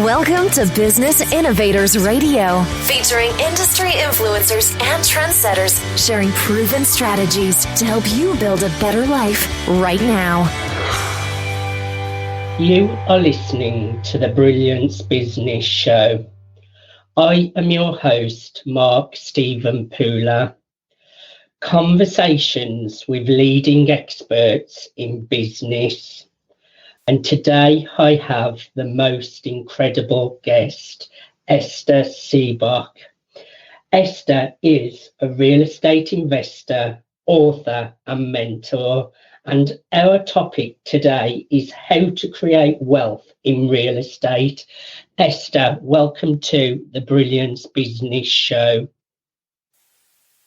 Welcome to Business Innovators Radio, featuring industry influencers and trendsetters sharing proven strategies to help you build a better life right now. You are listening to the Brilliance Business Show. I am your host, Mark Stephen Pooler. Conversations with leading experts in business. And today I have the most incredible guest, Eszter Sebok. Eszter is a real estate investor, author and mentor. And our topic today is how to create wealth in real estate. Eszter, welcome to the Brilliance Business Show.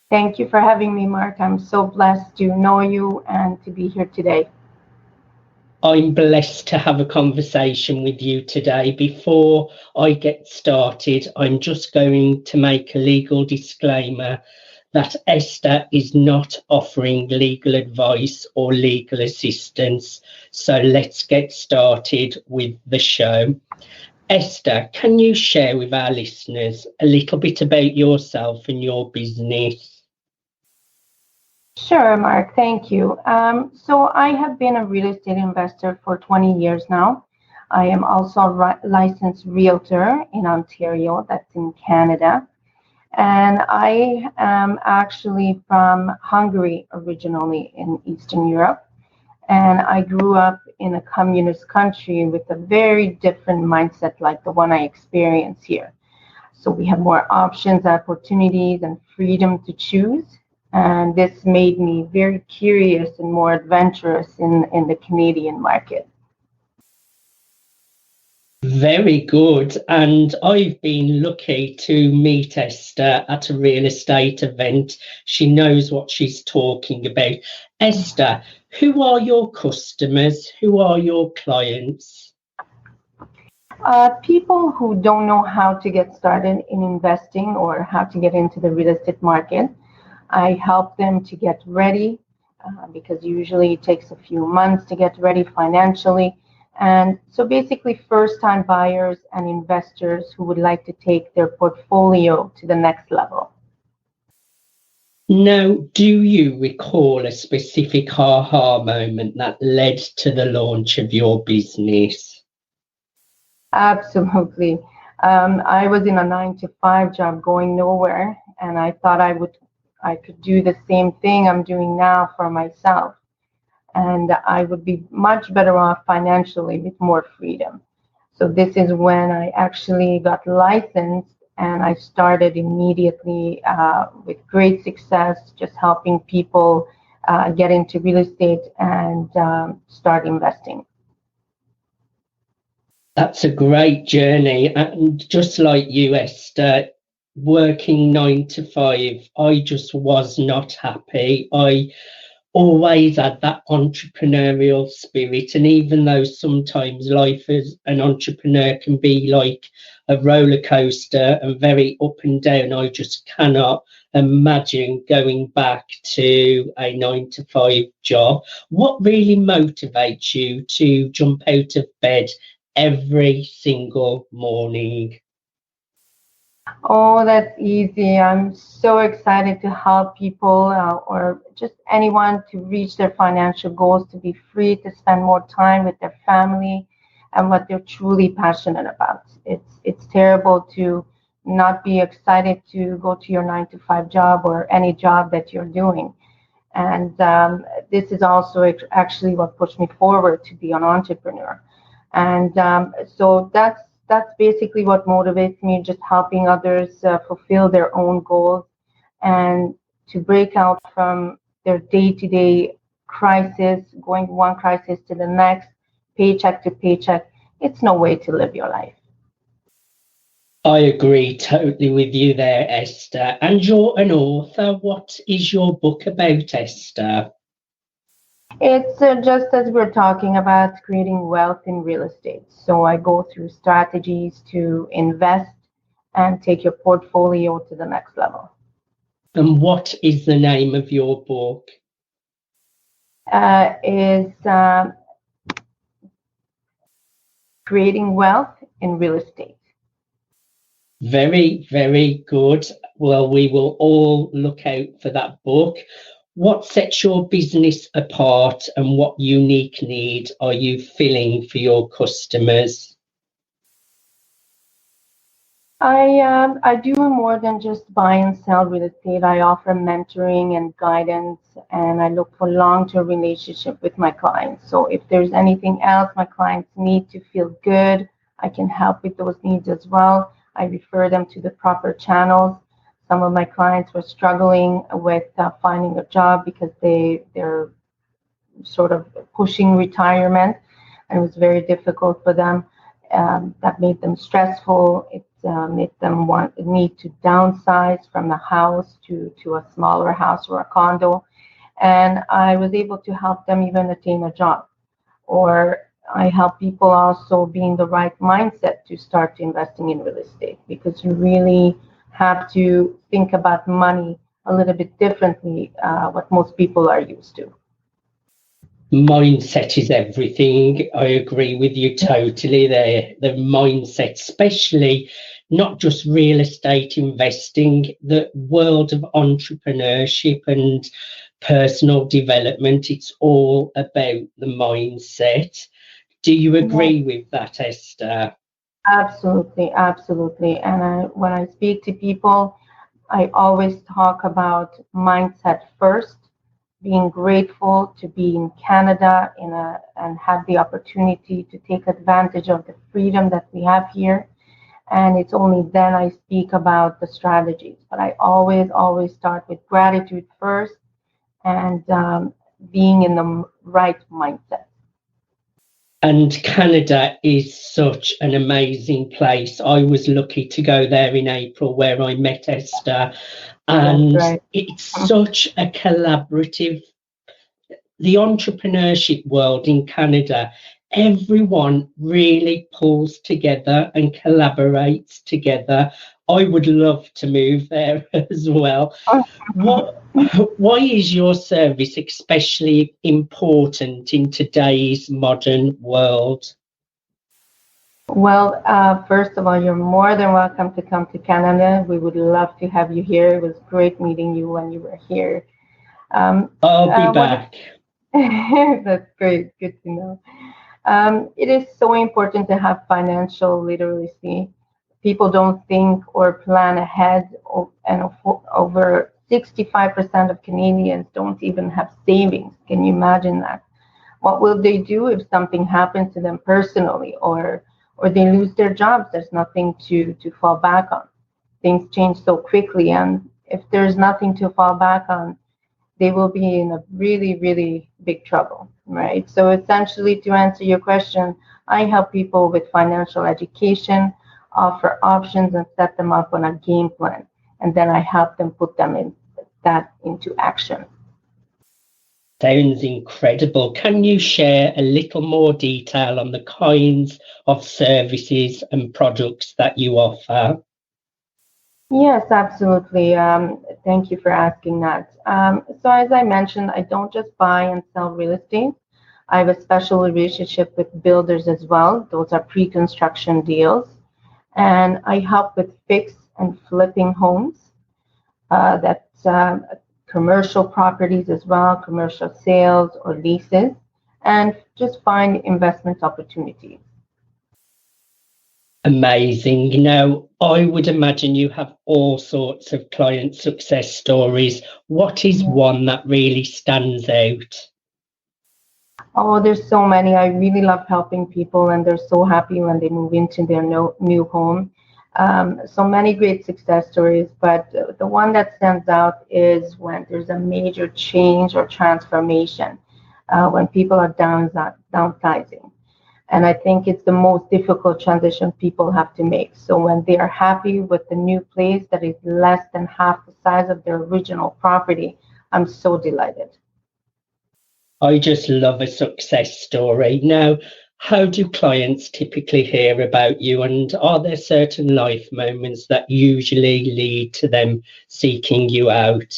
Thank you for having me, Mark. I'm so blessed to know you and to be here today. I'm blessed to have a conversation with you today. Before I get started, I'm just going to make a legal disclaimer that Eszter is not offering legal advice or legal assistance. So let's get started with the show. Eszter, can you share with our listeners a little bit about yourself and your business? Sure, Mark. Thank you. So I have been a real estate investor for 20 years now. I am also a licensed realtor in Ontario, that's in Canada. And I am actually from Hungary originally in Eastern Europe. And I grew up in a communist country with a very different mindset like the one I experience here. So we have more options, opportunities, and freedom to choose. And this made me very curious and more adventurous in the Canadian market. Very good. And I've been lucky to meet Eszter at a real estate event. She knows what she's talking about. Eszter, who are your customers? Who are your clients? People who don't know how to get started in investing or how to get into the real estate market. I help them to get ready because usually it takes a few months to get ready financially. And so basically first-time buyers and investors who would like to take their portfolio to the next level. Now, do you recall a specific aha moment that led to the launch of your business? Absolutely. I was in a 9-to-5 job going nowhere, and I thought I could do the same thing I'm doing now for myself. And I would be much better off financially with more freedom. So this is when I actually got licensed, and I started immediately with great success, just helping people get into real estate and start investing. That's a great journey. And just like you, Eszter, working 9-to-5, I just was not happy. I always had that entrepreneurial spirit, and even though sometimes life as an entrepreneur can be like a roller coaster and very up and down, I just cannot imagine going back to a 9-to-5 job. What really motivates you to jump out of bed every single morning? Oh, that's easy. I'm so excited to help people or just anyone to reach their financial goals, to be free to spend more time with their family and what they're truly passionate about. It's terrible to not be excited to go to your 9-to-5 job or any job that you're doing. And this is also actually what pushed me forward to be an entrepreneur. And so that's basically what motivates me, just helping others fulfill their own goals and to break out from their day-to-day crisis, going one crisis to the next, paycheck to paycheck. It's no way to live your life. I agree totally with you there, Eszter. And you're an author. What is your book about, Eszter? It's just as we're talking about creating wealth in real estate. So I go through strategies to invest and take your portfolio to the next level. And what is the name of your book? Is creating wealth in real estate. Very, very good. Well, we will all look out for that book. What sets your business apart and what unique need are you filling for your customers? I do more than just buy and sell real estate. I offer mentoring and guidance, and I look for long-term relationship with my clients. So if there's anything else my clients need to feel good, I can help with those needs as well. I refer them to the proper channels. Some of my clients were struggling with finding a job because they're sort of pushing retirement, and it was very difficult for them. That made them stressful. It made them need to downsize from the house to a smaller house or a condo. And I was able to help them even attain a job. Or I help people also be in the right mindset to start investing in real estate, because you really have to think about money a little bit differently, what most people are used to. Mindset is everything. I agree with you totally there. The mindset, especially not just real estate investing, the world of entrepreneurship and personal development, it's all about the mindset. Do you agree with that, Eszter? Absolutely, absolutely. And when I speak to people, I always talk about mindset first, being grateful to be in Canada and have the opportunity to take advantage of the freedom that we have here. And it's only then I speak about the strategies. But I always start with gratitude first, and being in the right mindset. And Canada is such an amazing place. I was lucky to go there in April, where I met Eszter, and right. It's such a collaborative, the entrepreneurship world in Canada, everyone really pulls together and collaborates together. I would love to move there as well. Why is your service especially important in today's modern world? Well, first of all, you're more than welcome to come to Canada. We would love to have you here. It was great meeting you when you were here. I'll be back. That's great. Good to know. It is so important to have financial literacy. People don't think or plan ahead, and over 65% of Canadians don't even have savings. Can you imagine that? What will they do if something happens to them personally, or they lose their jobs? There's nothing to fall back on. Things change so quickly, and if there's nothing to fall back on, they will be in a really, really big trouble, right? So essentially, to answer your question, I help people with financial education, offer options, and set them up on a game plan. And then I help them put that into action. Sounds incredible. Can you share a little more detail on the kinds of services and products that you offer? Yes, absolutely. Thank you for asking that. So as I mentioned, I don't just buy and sell real estate. I have a special relationship with builders as well. Those are pre-construction deals. And I help with fix and flipping homes. That's commercial properties as well, commercial sales or leases, and just find investment opportunities. Amazing. Now, I would imagine you have all sorts of client success stories. What is one that really stands out? Oh, there's so many. I really love helping people, and they're so happy when they move into their new home. So many great success stories, but the one that stands out is when there's a major change or transformation, when people are downsizing. And I think it's the most difficult transition people have to make. So when they are happy with the new place that is less than half the size of their original property, I'm so delighted. I just love a success story. Now, how do clients typically hear about you, and are there certain life moments that usually lead to them seeking you out?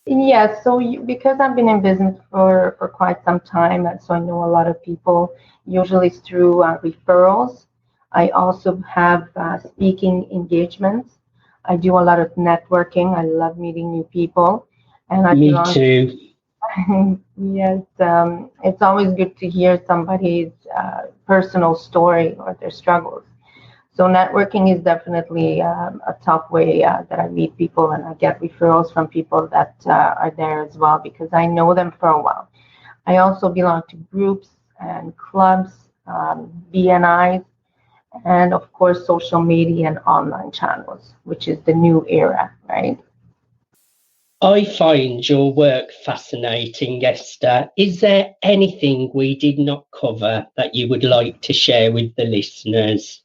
Yes, so because I've been in business for quite some time, and so I know a lot of people, usually it's through referrals. I also have speaking engagements. I do a lot of networking. I love meeting new people. And I Me too. Yes, it's always good to hear somebody's personal story or their struggles. So networking is definitely a top way that I meet people, and I get referrals from people that are there as well because I know them for a while. I also belong to groups and clubs, BNIs, and of course social media and online channels, which is the new era, right? I find your work fascinating, Eszter. Is there anything we did not cover that you would like to share with the listeners?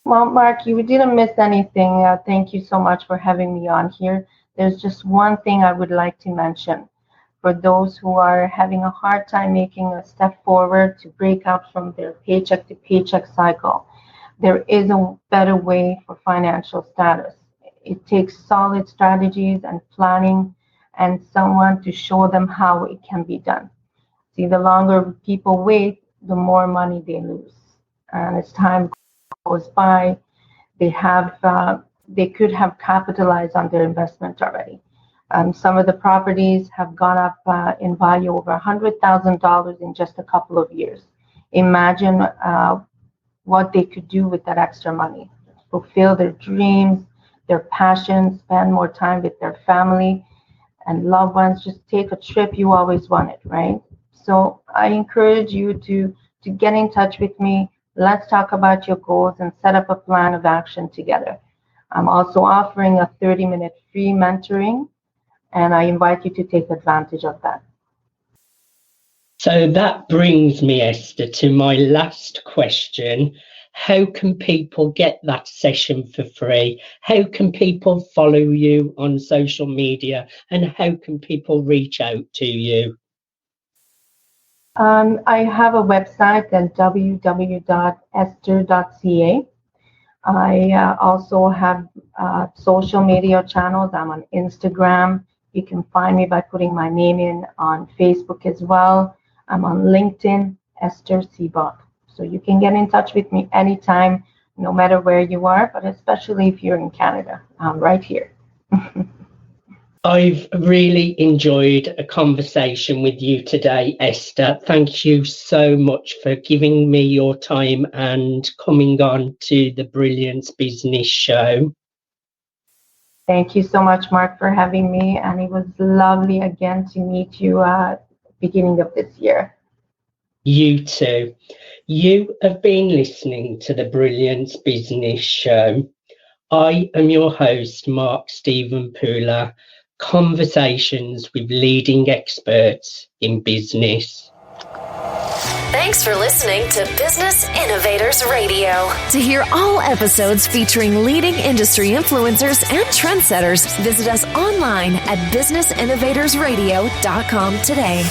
Well, Mark, you didn't miss anything. Thank you so much for having me on here. There's just one thing I would like to mention. For those who are having a hard time making a step forward to break out from their paycheck to paycheck cycle, there is a better way for financial status. It takes solid strategies and planning and someone to show them how it can be done. See, the longer people wait, the more money they lose. And as time goes by, they could have capitalized on their investment already. Some of the properties have gone up in value over $100,000 in just a couple of years. Imagine what they could do with that extra money, fulfill their dreams, their passions, spend more time with their family and loved ones, just take a trip you always wanted, right? So I encourage you to get in touch with me. Let's talk about your goals and set up a plan of action together. I'm also offering a 30-minute free mentoring, and I invite you to take advantage of that. So that brings me, Eszter, to my last question. How can people get that session for free? How can people follow you on social media? And how can people reach out to you? I have a website at www.eszter.ca. I also have social media channels. I'm on Instagram. You can find me by putting my name in on Facebook as well. I'm on LinkedIn, Eszter Sebok. So you can get in touch with me anytime, no matter where you are, but especially if you're in Canada. I'm right here. I've really enjoyed a conversation with you today, Eszter. Thank you so much for giving me your time and coming on to the Brilliance Business Show. Thank you so much, Mark, for having me. And it was lovely again to meet you beginning of this year. You too. You have been listening to the Brilliance Business Show. I am your host, Mark Stephen Pooler. Conversations with leading experts in business. Thanks for listening to Business Innovators Radio. To hear all episodes featuring leading industry influencers and trendsetters, visit us online at businessinnovatorsradio.com today.